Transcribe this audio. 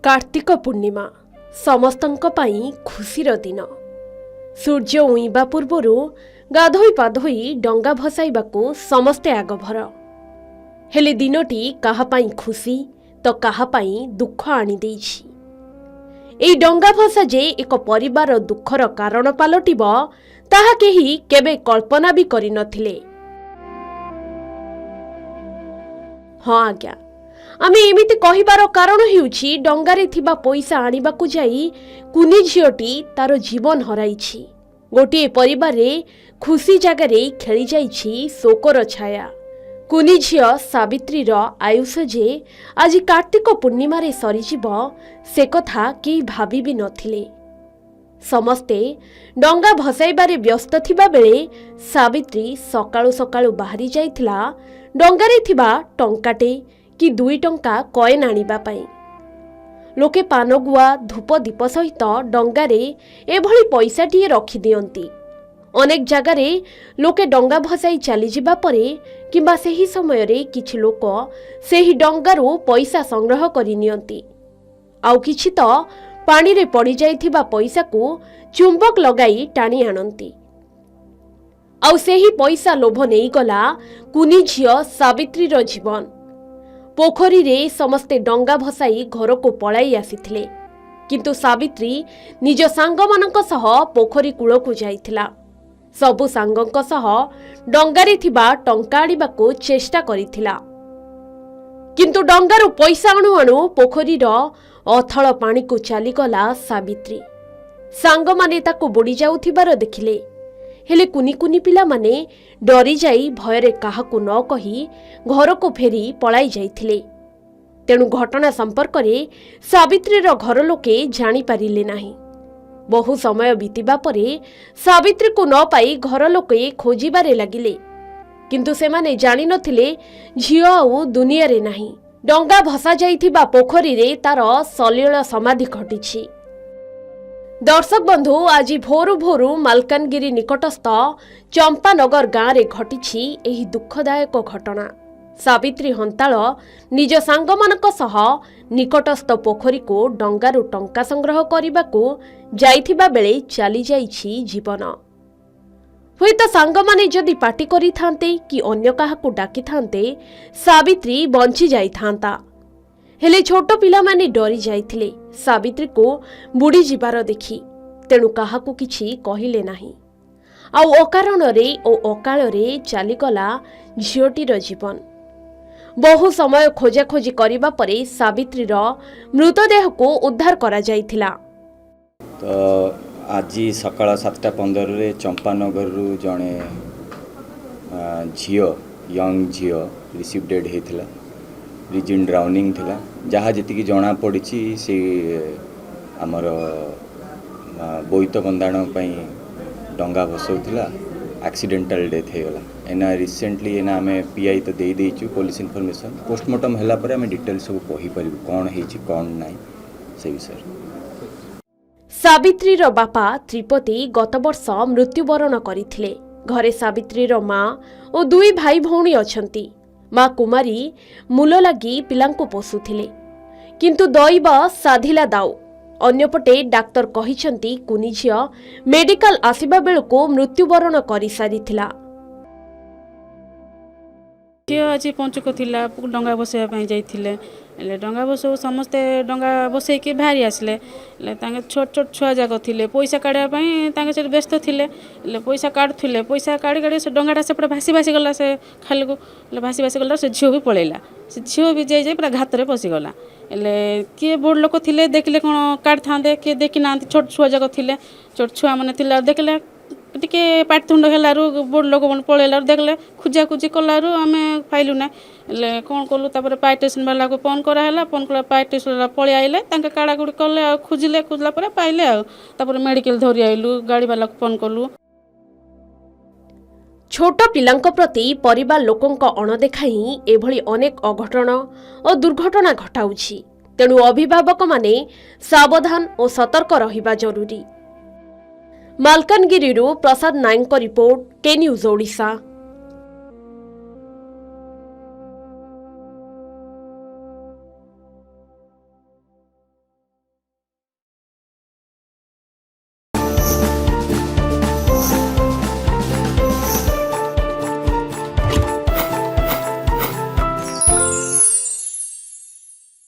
कार्तिक पूर्णिमा समस्तंक पाई खुशीर दिन। सूर्य उइबा पूर्वर गाधोई पाधोई डंगा भसाइबाकू समस्ते आगभर। हेले दिनटी काहापाई खुशी तो काहापाई दुख आनी देइछि। एई डंगा भसा जे एक परिवार दुखर कारण पालटिब ताहा केही केबे कल्पना भी करि नथिले। हाँ आज्ञा, आमे एमिति कहिबार कारण हेउछि डंगारे थिबा पैसा आनिबाकू जाई कुनी झियोटी तार जीवन हराइछि। गोटे परिवारे खुशी जगारे खेली जाइछि शोकर छाया। कुनी झियो सावित्रीर आयुष जे आज कार्तिक पूर्णिमारे सरीजिब से कथा केही भाबी भी नथिले। समस्ते डंगा भसाइबारे व्यस्त थिबा बेले सावित्री सकाळु सकाळु बाहरी जाइथिला डंगारे थिबा टंकाटे कि 2 टंका कएन आनिबा पाई। लोके पानगुआ धूप दीप सहित डंगारे एभली पैसाटिए रखी दियंती। अनेक जगारे लोके डंगा भसाई चली जिबा परे किंबा सेही समय रे किछि लोक सेही डंगारू पैसा संग्रह करि नियंती। आउ किछि तो पानी रे पड़ी जाइथिबा पैसा को चुंबक लगाई टाणी आनंती। आउ सेही पैसा लोभ नेई गला कुनी झियो सावित्रीर जीवन। पोखरी रे समस्ते डंगा भसाई घर को पलाई आसीथिले, किंतु सावित्री निज सांग मानक सह पोखरी कूल को जाइथिला। सबु सांगक सह डंगारे थिबा टंका आनिबाकू चेष्टा करिथिला, किंतु डंगारू पैसा अणु अणु पोखरीर अथळ पानी को चलीगला सावित्री। सांग माने ताकू बुड़ी जाउथिबार देखिले, हेले कुनी कुनी पिला माने डरी जाई भयरे काहाकू न कही घर को फेरी पलाई जाइथिले। तेणु घटना संपर्क रे सावित्रीर घर लोके जानी पारिले नाही। बहु समय बीतिबा परे सावित्री को न पाई घर लोके खोजिबारे लागिले, किंतु सेमाने जानी नथिले झियो आउ दुनिया रे नाही। डंगा भसा जाइथिबा पोखरी रे तार सलील समाधि घटिछि। दर्शक बंधु, आज भोरु भोरु मालकानगिरी निकटस्थ चंपानगर गाँव रे घटिछि एही दुखदायक घटना। सावित्री हंताळ निज सांगमानक सह निकटस्थ पोखरी को डंगारू टंका संग्रह करबाकू जाइथिबा बेले चली जाइछि जीवन। हुएत सांगमाने जदि पार्टी करि थांते कि अन्य काहाकू डाकी थांते सावित्री बंची जाई थांता। हेले छोट पिला माने डरी जाइथिले सावित्री को बुड़ी जिबार देखि। तेणु काहाकू किछि कहिले नाही। आउ अकारण रे ओ अकाल रे चलीगला झियोटीर जीवन। बहु समय खोजाखोजी करिबा परे सावित्रीर मृतदेह को उद्धार करा जाइथिला। तो आज सकाळ 7:15 रे चंपानगर रु जणे झियो यंग झियो रिसीव डेड हेथिला। रिजिन ड्राउनिंग थिला। जहाँ जी जना पड़ी से आमर बोईत बंधाण डंगा भसौला एक्सीडेंटल डेथ होगला। एना रिसेंटली एना आम पीआई तो दे देइछु पुलिस इनफॉरमेशन। पोस्टमार्टम होला परे आम डिटेल सब कहि परिबु कोन हेछि कोन नाही से विषय। सावित्रीर बापा त्रिपति गत वर्ष मृत्युवरण करथिले। घरे सावित्रीर माँ और 2 भाई भौणी अछंती। माँ कुमारी मूल लगी पिलांको पोषुथिले, किंतु दैव साधिला दाऊ। अन्यपटे डाक्टर कहिसंती कुनी झियो मेडिकल आसीबा बेलको मृत्युवरण करि सारिथिला। आज पंचक थिला डंगा बसैया पई जाइथिले। डंगा बसो समस्ते डंगा बसै के भारी आसले। छोट छोट छुआ जाक थिले पैसा काढ़ा से व्यस्त थिले। पैसा काढ़ुले पैसा काढ़ी काढ़ी से डंगाटा सेपटे भासी भासी गला से खाल को भासी भासी गला। से झील भी पलैला। से झील भी जाई पूरा घात में पशिगला। किए बड़ लोक थिले देखले कौन काढ़ था किए देखी ना छोट छुआ जाक थिले। छोट छुआ मैंने थिला देखले टिके पाटितुंड हेलारू बड़ लोक मन पलैला देखले खुजा खुजी कलारू आम पाइलु ना। कौन कलु तापर पाई स्टेशन वाला को फोन कराला। फोन कला पाई स्टेशन वाला पलि आइले काड़ा गुड़ी कले खुजिले खुजला पर पाइले आपर मेडिकल धरी आइलु गाड़ी वाला को फोन कलु। छोट पिलांक प्रति परिवार लोकंक अणदेखा ही एभली अनेक अघटन और दुर्घटना घटाउछि। तेणु अभिभावक माने सावधान और सतर्क रहिबा जरूरी। मालकानगिरी प्रसाद नायक रिपोर्ट, के न्यूज ओडिशा।